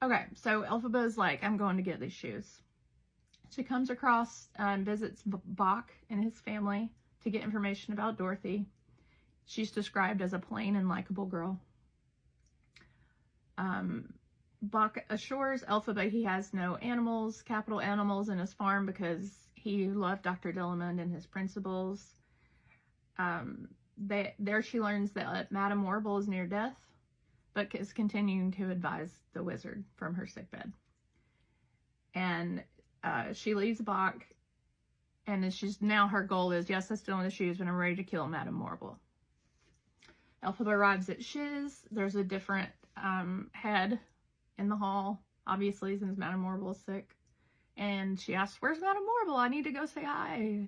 Okay, so Elphaba is like, I'm going to get these shoes. She comes across and visits Bach and his family to get information about Dorothy. She's described as a plain and likable girl. Bach assures Elphaba he has no animals, capital animals, in his farm because he loved Dr. Dillamond and his principles. There she learns that Madame Warble is near death, but is continuing to advise the wizard from her sickbed. And she leaves Bach, and she's now her goal is, yes, I still own the shoes, but I'm ready to kill Madame Warble. Elphaba arrives at Shiz. There's a different head in the hall, obviously, since Madame Warble is sick. And she asks, where's Madame Warble? I need to go say hi.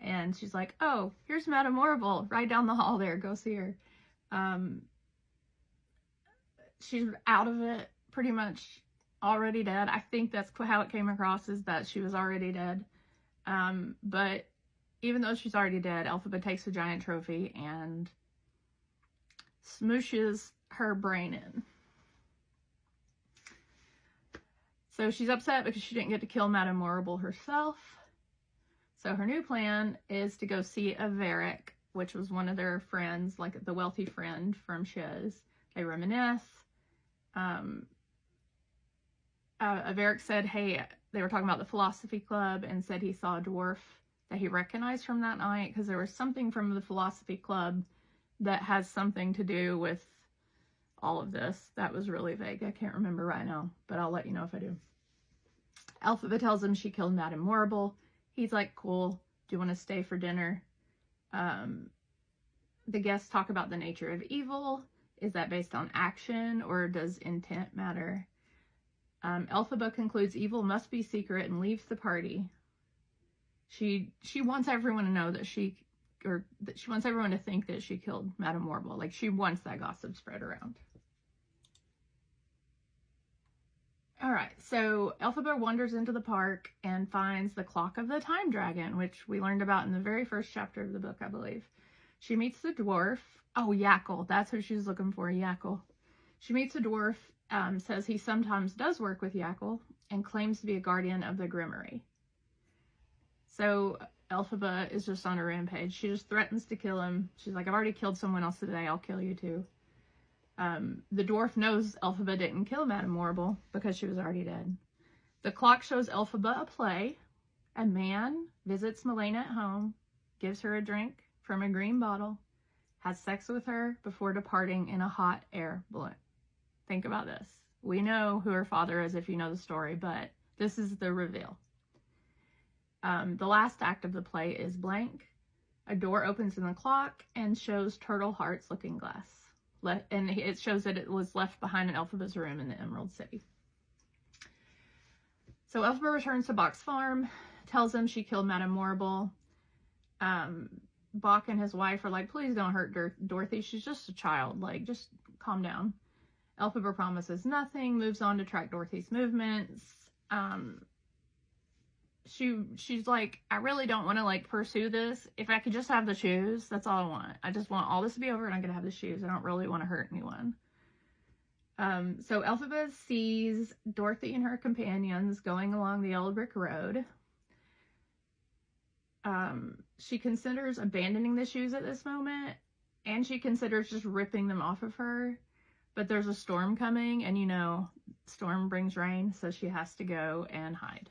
And she's like, oh, here's Madame Warble, right down the hall there. Go see her. She's out of it, pretty much already dead. I think that's how it came across, is that she was already dead. But even though she's already dead, Elphaba takes a giant trophy and smooshes her brain in. So she's upset because she didn't get to kill Madame Warble herself. So her new plan is to go see Averic, which was one of their friends, like the wealthy friend from Shiz. They reminisce. Averic said, hey, they were talking about the philosophy club, and said he saw a dwarf that he recognized from that night, because there was something from the philosophy club that has something to do with all of this. That was really vague. I can't remember right now, but I'll let you know if I do. Elphaba tells him she killed Madame Warble. He's like, cool. Do you want to stay for dinner? The guests talk about the nature of evil. Is that based on action, or does intent matter? Elphaba concludes evil must be secret and leaves the party. She wants everyone to know that she wants everyone to think that she killed Madame Warble. Like, she wants that gossip spread around. All right, so Elphaba wanders into the park and finds the clock of the time dragon, which we learned about in the very first chapter of the book, I believe. She meets the dwarf. Oh, Yackle. That's who she's looking for, Yackle. She meets a dwarf, says he sometimes does work with Yackle, and claims to be a guardian of the Grimmery. So Elphaba is just on a rampage. She just threatens to kill him. She's like, I've already killed someone else today. I'll kill you too. The dwarf knows Elphaba didn't kill Madame Warble because she was already dead. The clock shows Elphaba a play. A man visits Milena at home, gives her a drink from a green bottle, has sex with her before departing in a hot air balloon. Think about this. We know who her father is if you know the story, but this is the reveal. The last act of the play is blank. A door opens in the clock and shows Turtle Heart's looking glass. And it shows that it was left behind in Elphaba's room in the Emerald City. So Elphaba returns to Bach's farm, tells him she killed Madame Warble. Bach and his wife are like, please don't hurt Dorothy. She's just a child. Like, just calm down. Elphaba promises nothing, moves on to track Dorothy's movements. She's like, I really don't want to, like, pursue this. If I could just have the shoes, that's all I want. I just want all this to be over and I'm going to have the shoes. I don't really want to hurt anyone. So Elphaba sees Dorothy and her companions going along the old brick road. She considers abandoning the shoes at this moment, and she considers just ripping them off of her. But there's a storm coming, and you know, storm brings rain, so she has to go and hide.